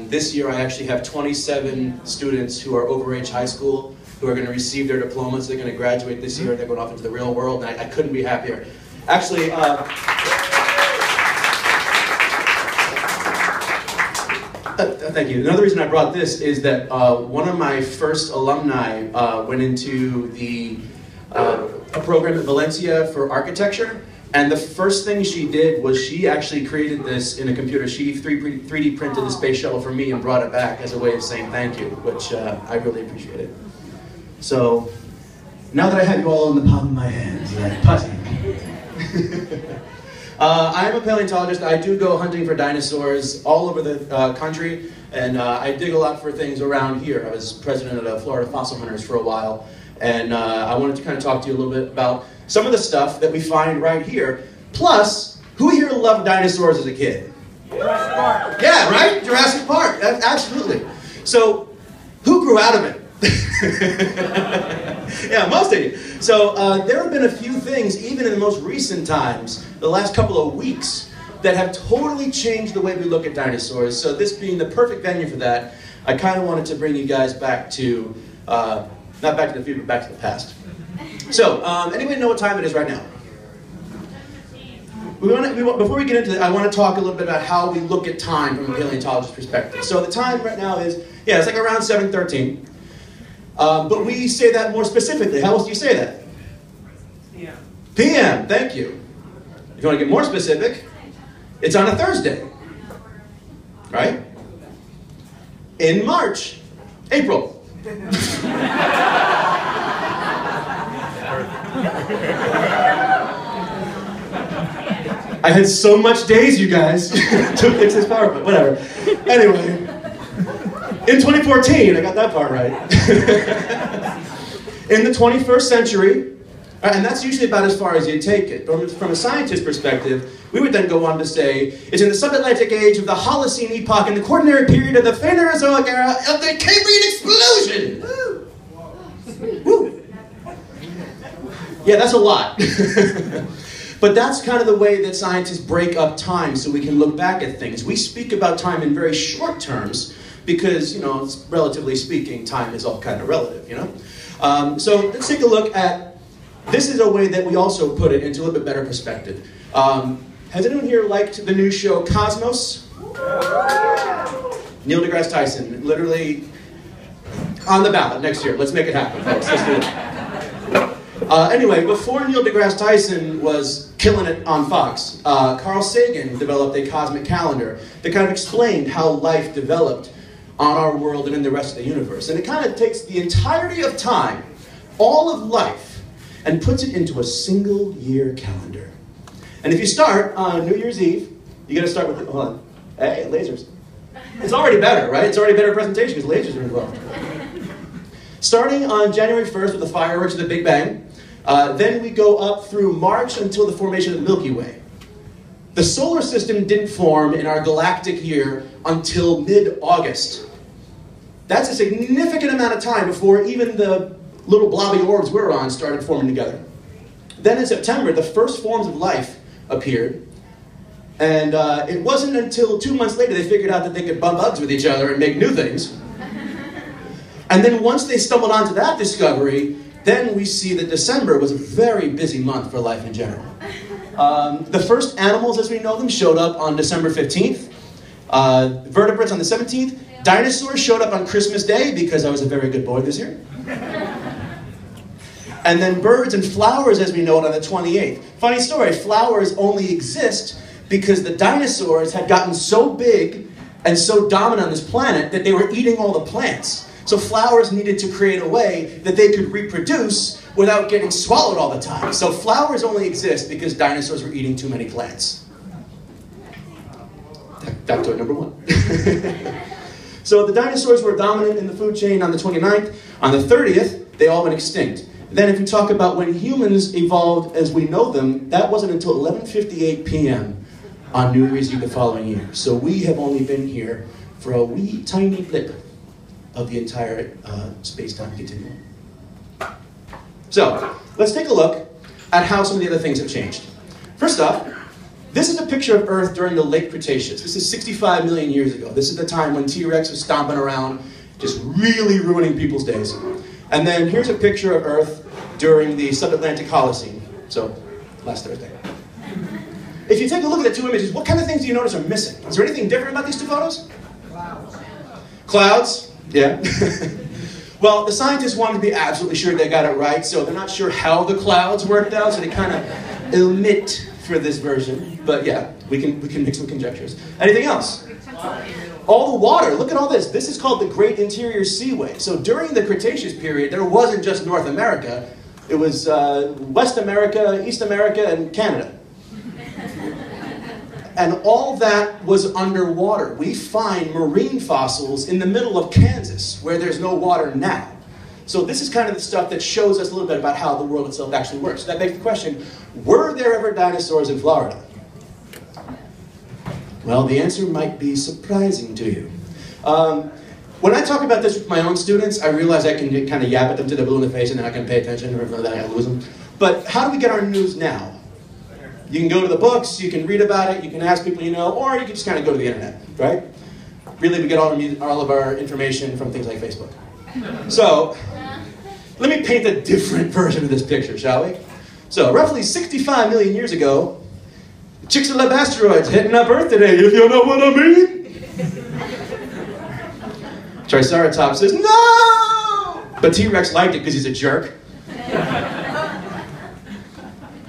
This year I actually have 27 students who are over age high school who are going to receive their diplomas. They're going to graduate this year. They're going off into the real world, and I couldn't be happier. Actually, thank you. Another reason I brought this is that one of my first alumni went into a program at Valencia for architecture, and the first thing she did was she actually created this in a computer. She 3D printed the space shuttle for me and brought it back as a way of saying thank you, which I really appreciated. So, now that I have you all in the palm of my hands, like putty. I'm a paleontologist. I do go hunting for dinosaurs all over the country, and I dig a lot for things around here. I was president of the Florida Fossil Hunters for a while, and I wanted to kind of talk to you a little bit about some of the stuff that we find right here. Plus, who here loved dinosaurs as a kid? Jurassic Park. Yeah, right? Jurassic Park. Absolutely. So, who grew out of it? Yeah, most of you. So there have been a few things, even in the most recent times, the last couple of weeks, that have totally changed the way we look at dinosaurs. So this being the perfect venue for that, I kind of wanted to bring you guys back to, not back to the future, but back to the past. So, anybody know what time it is right now? Before we get into it, I want to talk a little bit about how we look at time from a paleontologist perspective. So the time right now is, yeah, it's like around 7:13. But we say that more specifically. How else do you say that? PM. PM, thank you. If you want to get more specific, it's on a Thursday. Right? In March. April. I had so much days, you guys, to fix this PowerPoint. Whatever. Anyway. In 2014, I got that part right. In the 21st century, and that's usually about as far as you take it. From a scientist perspective, we would then go on to say, it's in the subatlantic age of the Holocene epoch and the quaternary period of the Phanerozoic era of the Cambrian explosion. Woo! Woo! Yeah, that's a lot. But that's kind of the way that scientists break up time so we can look back at things. We speak about time in very short terms, because, you know, relatively speaking, time is all kind of relative, you know? So let's take a look at, this is a way that we also put it into a little bit better perspective. Has anyone here liked the new show Cosmos? Neil deGrasse Tyson, literally on the ballot next year. Let's make it happen, folks. Let's do it. Anyway, before Neil deGrasse Tyson was killing it on Fox, Carl Sagan developed a cosmic calendar that kind of explained how life developed on our world and in the rest of the universe. And it kind of takes the entirety of time, all of life, and puts it into a single year calendar. And if you start on New Year's Eve, you gotta start with, hold on, hey, lasers. It's already better, right? It's already a better presentation because lasers are involved. Starting on January 1st with the fireworks of the Big Bang, then we go up through March until the formation of the Milky Way. The solar system didn't form in our galactic year until mid-August. That's a significant amount of time before even the little blobby orbs we're on started forming together. Then in September, the first forms of life appeared. And it wasn't until 2 months later they figured out that they could bump bugs with each other and make new things. And then once they stumbled onto that discovery, then we see that December was a very busy month for life in general. The first animals as we know them showed up on December 15th. Vertebrates on the 17th. Dinosaurs showed up on Christmas Day because I was a very good boy this year. And then birds and flowers as we know it on the 28th. Funny story, flowers only exist because the dinosaurs had gotten so big and so dominant on this planet that they were eating all the plants. So flowers needed to create a way that they could reproduce without getting swallowed all the time. So flowers only exist because dinosaurs were eating too many plants. Factoid number one. So the dinosaurs were dominant in the food chain on the 29th. On the 30th, they all went extinct. Then if you talk about when humans evolved as we know them, that wasn't until 11:58 p.m. on New Year's Eve the following year. So we have only been here for a wee tiny blip of the entire space-time continuum. So let's take a look at how some of the other things have changed. First off, This is a picture of Earth during the late Cretaceous. This is 65 million years ago. This is the time when T.rex was stomping around, just really ruining people's days. And then here's a picture of Earth during the sub-Atlantic Holocene, so last Thursday. If you take a look at the two images, what kind of things do you notice are missing? Is there anything different about these two photos? Clouds. Clouds? Yeah. Well, the scientists wanted to be absolutely sure they got it right, so they're not sure how the clouds worked out, so they kind of omit for this version. But yeah, we can make some conjectures. Anything else? All the water. Look at all this. This is called the Great Interior Seaway. So during the Cretaceous period, there wasn't just North America. It was West America, East America, and Canada. And all that was underwater. We find marine fossils in the middle of Kansas, where there's no water now. So this is kind of the stuff that shows us a little bit about how the world itself actually works. So that begs the question, were there ever dinosaurs in Florida? Well, the answer might be surprising to you. When I talk about this with my own students, I realize I can kind of yap at them to the blue in the face and they're not going to pay attention, or then I lose them. But how do we get our news now? You can go to the books, you can read about it, you can ask people you know, or you can just kind of go to the internet, right? Really, we get all of our information from things like Facebook. So, let me paint a different version of this picture, shall we? So, roughly 65 million years ago, Chicxulub asteroid's hitting up Earth today, if you know what I mean. Triceratops says, no! But T.rex liked it because he's a jerk.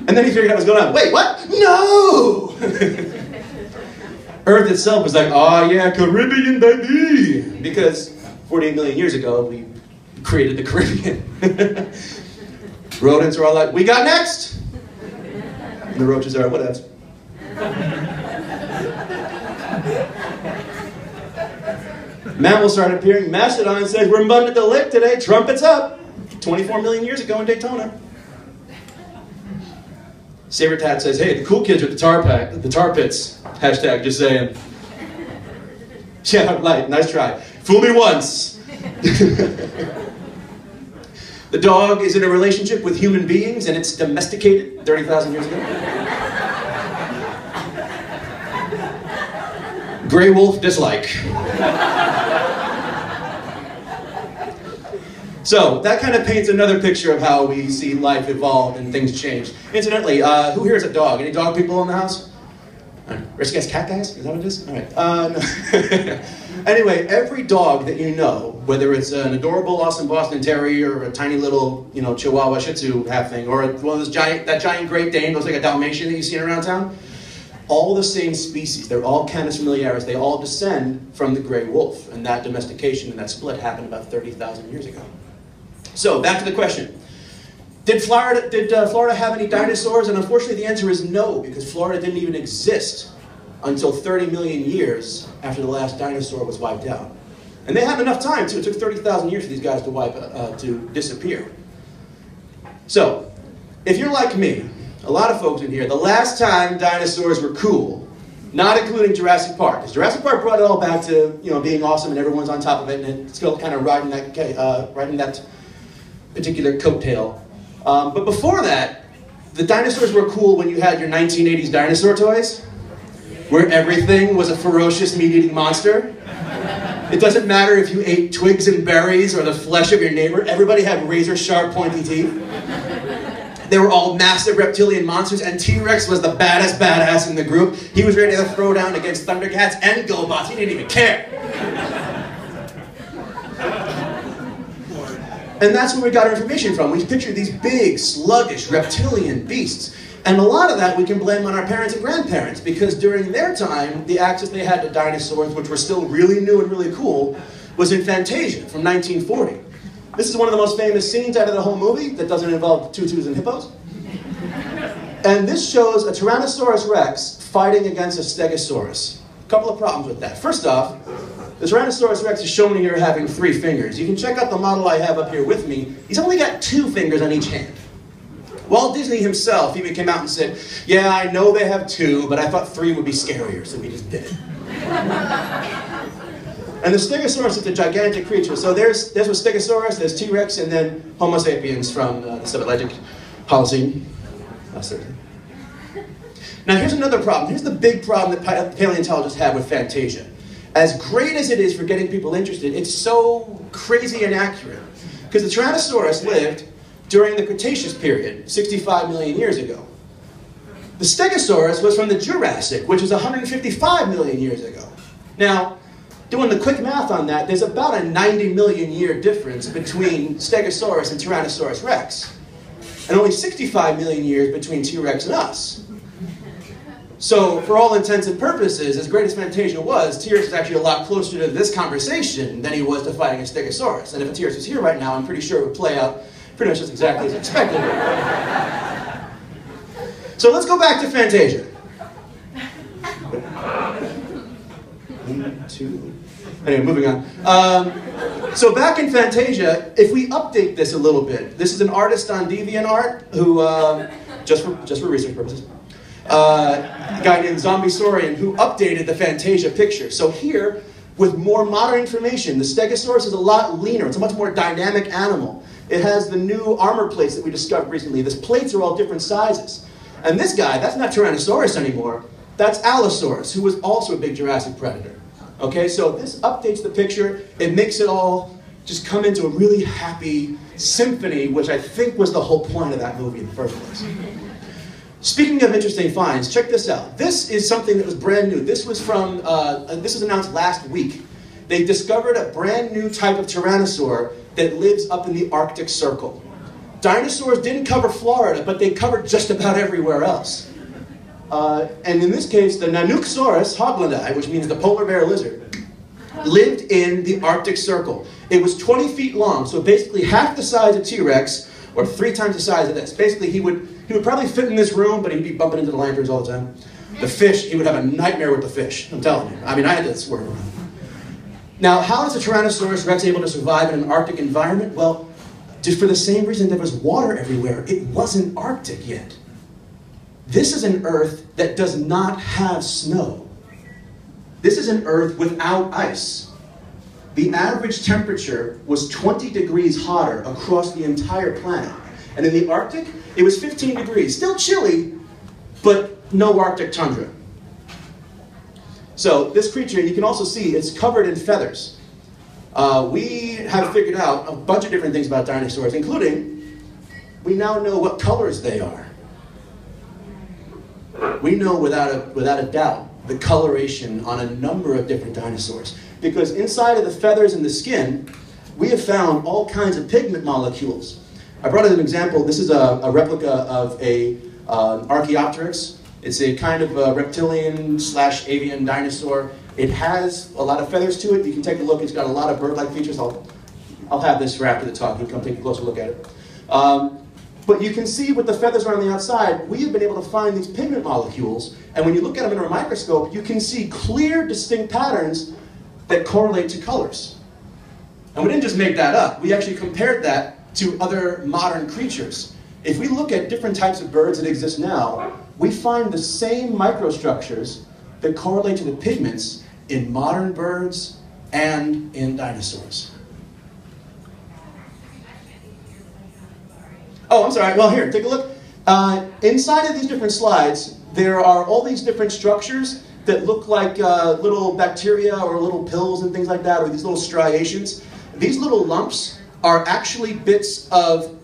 And then he figured out what was going on. Wait, what? No! Earth itself was like, oh yeah, Caribbean, baby! Because 48 million years ago, we created the Caribbean. Rodents are all like, we got next! And the roaches are, what else? Mammals started appearing. Mastodon says, we're mudding at the lake today, trumpets up! 24 million years ago in Daytona. Sabertat says, hey, the cool kids are at the tar pits. Hashtag, just saying. Yeah, light, nice try. Fool me once. The dog is in a relationship with human beings and it's domesticated 30,000 years ago. Gray wolf dislike. So, that kind of paints another picture of how we see life evolve and things change. Incidentally, who here is a dog? Any dog people in the house? Rich guys, cat guys? Is that what it is? All right. No. Anyway, every dog that you know, whether it's an adorable Austin Boston Terrier or a tiny little, Chihuahua Shih Tzu half thing, or one of those that giant Great Dane, looks like a Dalmatian that you see around town, all the same species. They're all Canis familiaris. They all descend from the gray wolf, and that domestication and that split happened about 30,000 years ago. So, back to the question. Did Florida have any dinosaurs? And unfortunately the answer is no, because Florida didn't even exist until 30 million years after the last dinosaur was wiped out. And they had enough time too. It took 30,000 years for these guys to disappear. So, if you're like me, a lot of folks in here, the last time dinosaurs were cool, not including Jurassic Park, because Jurassic Park brought it all back to being awesome and everyone's on top of it, and it's still kind of riding that particular coattail. But before that, the dinosaurs were cool when you had your 1980s dinosaur toys, where everything was a ferocious meat-eating monster. It doesn't matter if you ate twigs and berries or the flesh of your neighbor, everybody had razor-sharp pointy teeth. They were all massive reptilian monsters, and T.rex was the baddest badass in the group. He was ready to throw down against Thundercats and GoBots. He didn't even care. And that's where we got our information from. We pictured these big, sluggish, reptilian beasts. And a lot of that we can blame on our parents and grandparents, because during their time, the access they had to dinosaurs, which were still really new and really cool, was in Fantasia from 1940. This is one of the most famous scenes out of the whole movie that doesn't involve tutus and hippos. And this shows a Tyrannosaurus Rex fighting against a Stegosaurus. A couple of problems with that. First off, the Tyrannosaurus Rex is shown here having 3 fingers. You can check out the model I have up here with me. He's only got 2 fingers on each hand. Walt Disney himself even came out and said, yeah, I know they have 2, but I thought 3 would be scarier, so we just did it. And the Stegosaurus is a gigantic creature. So there's a Stegosaurus, there's T.rex, and then Homo sapiens from the sub-Atlantic Holocene. Last Thursday. Now here's another problem. Here's the big problem that paleontologists have with Fantasia. As great as it is for getting people interested, it's so crazy inaccurate. Because the Tyrannosaurus lived during the Cretaceous period, 65 million years ago. The Stegosaurus was from the Jurassic, which is 155 million years ago. Now, doing the quick math on that, there's about a 90 million year difference between Stegosaurus and Tyrannosaurus rex. And only 65 million years between T.rex and us. So, for all intents and purposes, as great as Fantasia was, T.rex is actually a lot closer to this conversation than he was to fighting a Stegosaurus. And if a T.rex was here right now, I'm pretty sure it would play out pretty much just exactly as expected. So let's go back to Fantasia. 1, 2. Anyway, moving on. So back in Fantasia, if we update this a little bit, this is an artist on DeviantArt who, just for research purposes, a guy named Zombiesaurian who updated the Fantasia picture. So here, with more modern information, the Stegosaurus is a lot leaner. It's a much more dynamic animal. It has the new armor plates that we discovered recently. These plates are all different sizes. And this guy, that's not Tyrannosaurus anymore. That's Allosaurus, who was also a big Jurassic predator. Okay, so this updates the picture. It makes it all just come into a really happy symphony, which I think was the whole point of that movie in the first place. Speaking of interesting finds, check this out. This is something that was brand new. This was from, this was announced last week. They discovered a brand new type of tyrannosaur that lives up in the Arctic Circle. Dinosaurs didn't cover Florida, but they covered just about everywhere else. And in this case, the Nanuqsaurus hoglandi, which means the polar bear lizard, lived in the Arctic Circle. It was 20 feet long, so basically half the size of T.rex, or 3 times the size of this. Basically, he would probably fit in this room, but he'd be bumping into the lanterns all the time. The fish, he would have a nightmare with the fish, I'm telling you. I mean, I had to swerve around. Now, how is a Tyrannosaurus rex able to survive in an Arctic environment? Well, just for the same reason there was water everywhere. It wasn't Arctic yet. This is an Earth that does not have snow. This is an Earth without ice. The average temperature was 20 degrees hotter across the entire planet. And in the Arctic, it was 15 degrees. Still chilly, but no Arctic tundra. So this creature, you can also see, it's covered in feathers. We have figured out a bunch of different things about dinosaurs, including, we now know what colors they are. We know without a doubt the coloration on a number of different dinosaurs. Because inside of the feathers and the skin, we have found all kinds of pigment molecules. I brought as an example, this is a replica of an Archaeopteryx. It's a kind of reptilian/avian dinosaur. It has a lot of feathers to it. You can take a look. It's got a lot of bird-like features. I'll have this for after the talk. You can come take a closer look at it. But you can see with the feathers around the outside, we have been able to find these pigment molecules. And when you look at them under a microscope, you can see clear, distinct patterns that correlate to colors. And we didn't just make that up. We actually compared that to other modern creatures. If we look at different types of birds that exist now, we find the same microstructures that correlate to the pigments in modern birds and in dinosaurs. Oh, I'm sorry. Well, here, take a look. Inside of these different slides, there are all these different structures that look like little bacteria or little pills and things like that, or these little striations. These little lumps are actually bits of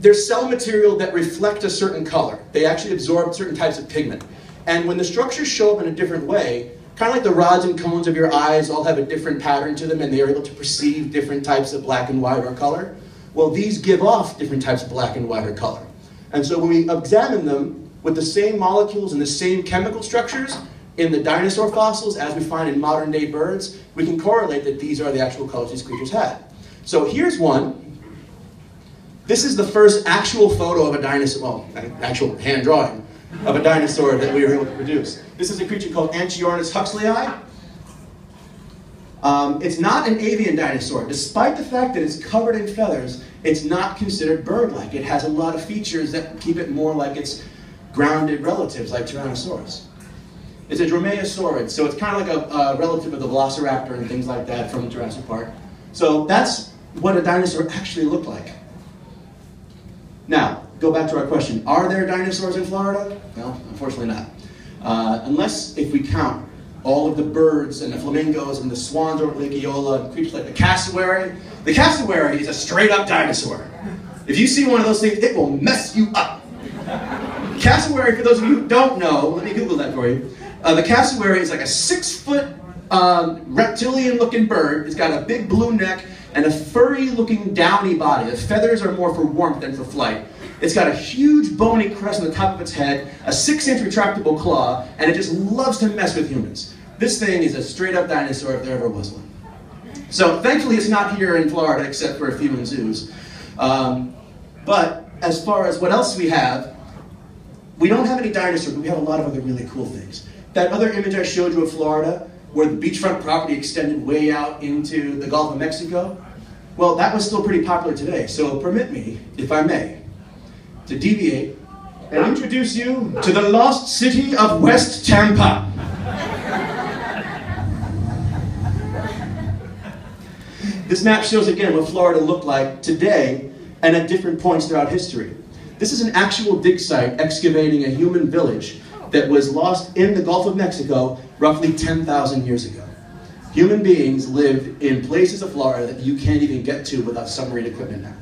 they're cell material that reflect a certain color. They actually absorb certain types of pigment. And when the structures show up in a different way, kind of like the rods and cones of your eyes all have a different pattern to them and they are able to perceive different types of black and white or color, well, these give off different types of black and white or color. And so when we examine them with the same molecules and the same chemical structures in the dinosaur fossils as we find in modern day birds, we can correlate that these are the actual colors these creatures had. So here's one. This is the first actual photo of a dinosaur, well, an actual hand drawing of a dinosaur that we were able to produce. This is a creature called Anchiornis huxleyi. It's not an avian dinosaur. Despite the fact that it's covered in feathers, it's not considered bird-like. It has a lot of features that keep it more like its grounded relatives, like Tyrannosaurus. It's a dromaeosaurid, so it's kind of like a relative of the velociraptor and things like that from Jurassic Park. So that's what a dinosaur actually looked like. Now, go back to our question. Are there dinosaurs in Florida? No, unfortunately not. Unless if we count all of the birds and the flamingos and the swans over Lake Eola and creatures like the cassowary. The cassowary is a straight up dinosaur. If you see one of those things, it will mess you up. Cassowary, for those of you who don't know, let me Google that for you. The cassowary is like a 6-foot reptilian-looking bird. It's got a big blue neck and a furry-looking downy body. The feathers are more for warmth than for flight. It's got a huge bony crest on the top of its head, a 6-inch retractable claw, and it just loves to mess with humans. This thing is a straight-up dinosaur if there ever was one. So thankfully it's not here in Florida except for a few in zoos. But as far as what else we have, we don't have any dinosaurs, but we have a lot of other really cool things. That other image I showed you of Florida, where the beachfront property extended way out into the Gulf of Mexico, well, that was still pretty popular today. So permit me, if I may, to deviate and introduce you to the lost city of West Tampa. This map shows again what Florida looked like today and at different points throughout history. This is an actual dig site excavating a human village that was lost in the Gulf of Mexico roughly 10,000 years ago. Human beings lived in places of Florida that you can't even get to without submarine equipment now.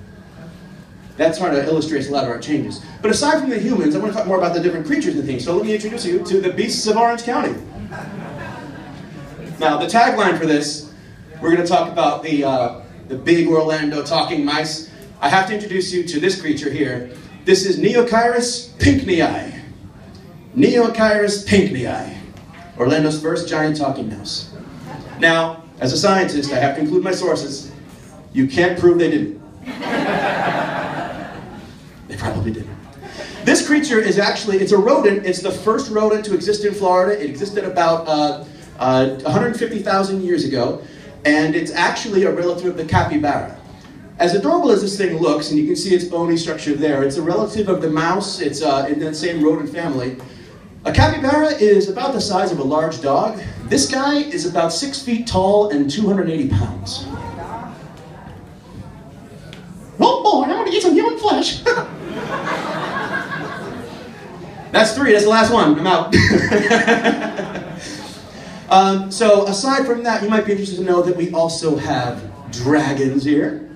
That sort of illustrates a lot of our changes. But aside from the humans, I want to talk more about the different creatures and things. So let me introduce you to the beasts of Orange County. Now, the tagline for this, we're going to talk about the big Orlando talking mice. I have to introduce you to this creature here. This is Neochirus pinkneyi. Neochirus pinkneyi, Orlando's first giant talking mouse. Now, as a scientist, I have to include my sources. You can't prove they didn't. They probably didn't. This creature is actually, it's a rodent. It's the first rodent to exist in Florida. It existed about 150,000 years ago, and it's actually a relative of the capybara. As adorable as this thing looks, and you can see its bony structure there, it's a relative of the mouse. It's in that same rodent family. A capybara is about the size of a large dog. This guy is about 6 feet tall and 280 pounds. Oh boy, I want to eat some human flesh. That's 3, that's the last one, I'm out. So aside from that, you might be interested to know that we also have dragons here.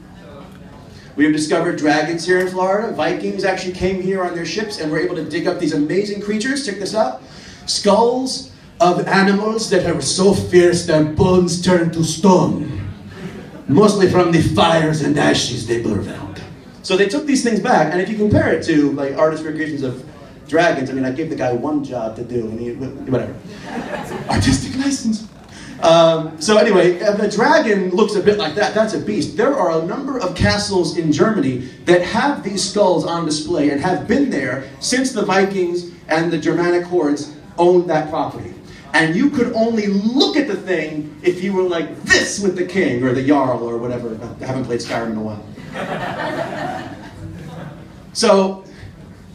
We have discovered dragons here in Florida. Vikings actually came here on their ships and were able to dig up these amazing creatures. Check this out. Skulls of animals that are so fierce their bones turn to stone. Mostly from the fires and ashes they blurred out. So they took these things back, and if you compare it to like artist recreations of dragons, I mean, I gave the guy one job to do, and he, whatever. Artistic license. So anyway, the dragon looks a bit like that. That's a beast. There are a number of castles in Germany that have these skulls on display and have been there since the Vikings and the Germanic hordes owned that property. And you could only look at the thing if you were like this with the king or the jarl or whatever. I haven't played Skyrim in a while. So,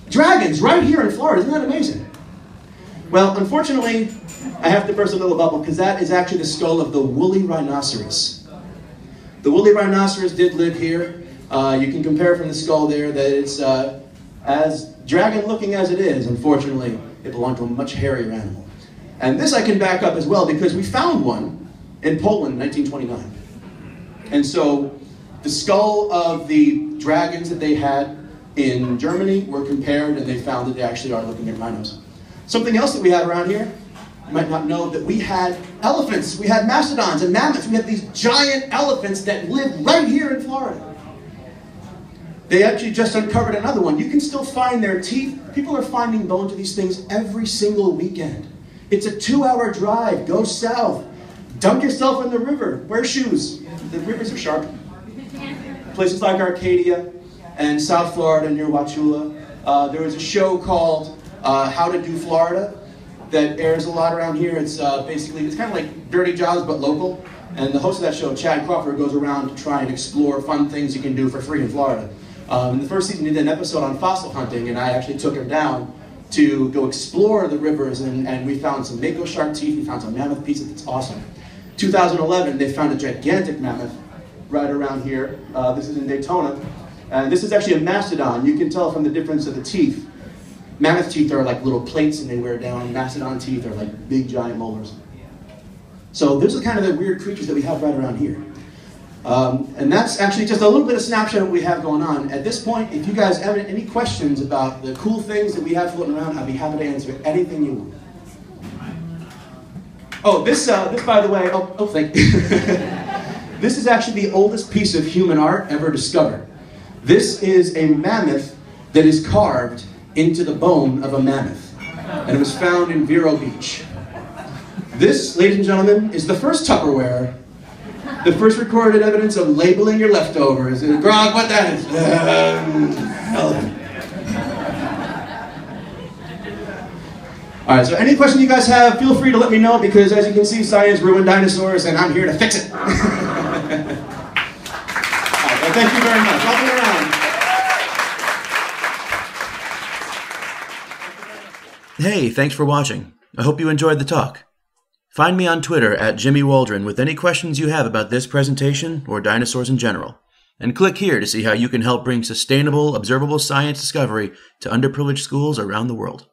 dragons right here in Florida. Isn't that amazing? Well, unfortunately, I have to burst a little bubble because that is actually the skull of the woolly rhinoceros. The woolly rhinoceros did live here. You can compare from the skull there that it's as dragon-looking as it is. Unfortunately, it belonged to a much hairier animal. And this I can back up as well because we found one in Poland in 1929. And so the skull of the dragons that they had in Germany were compared, and they found that they actually are looking at rhinos. Something else that we have around here, you might not know that we had elephants, we had mastodons and mammoths, we had these giant elephants that lived right here in Florida. They actually just uncovered another one. You can still find their teeth. People are finding bones of these things every single weekend. It's a 2-hour drive, go south, dunk yourself in the river, wear shoes. The rivers are sharp. Places like Arcadia and South Florida near Wauchula. There was a show called How to Do Florida that airs a lot around here. It's basically, it's kind of like Dirty Jobs, but local. And the host of that show, Chad Crawford, goes around to try and explore fun things you can do for free in Florida. In the first season, he did an episode on fossil hunting, and I actually took him down to go explore the rivers, and we found some mako shark teeth, we found some mammoth pieces. It's awesome. 2011, they found a gigantic mammoth right around here. This is in Daytona. This is actually a mastodon. You can tell from the difference of the teeth. Mammoth teeth are like little plates and they wear down. Mastodon teeth are like big giant molars. So those are kind of the weird creatures that we have right around here. And that's actually just a little bit of snapshot of what we have going on. At this point, if you guys have any questions about the cool things that we have floating around, I'd be happy to answer anything you want. Oh, this by the way, thank you. This is actually the oldest piece of human art ever discovered. This is a mammoth that is carved into the bone of a mammoth. And it was found in Vero Beach. This, ladies and gentlemen, is the first Tupperware. The first recorded evidence of labeling your leftovers. Grog, what that is? All right, so any question you guys have, feel free to let me know, because as you can see, science ruined dinosaurs, and I'm here to fix it. All right, well, thank you very much. Welcome around. Hey, thanks for watching. I hope you enjoyed the talk. Find me on Twitter at Jimmy Waldron with any questions you have about this presentation or dinosaurs in general. And click here to see how you can help bring sustainable, observable science discovery to underprivileged schools around the world.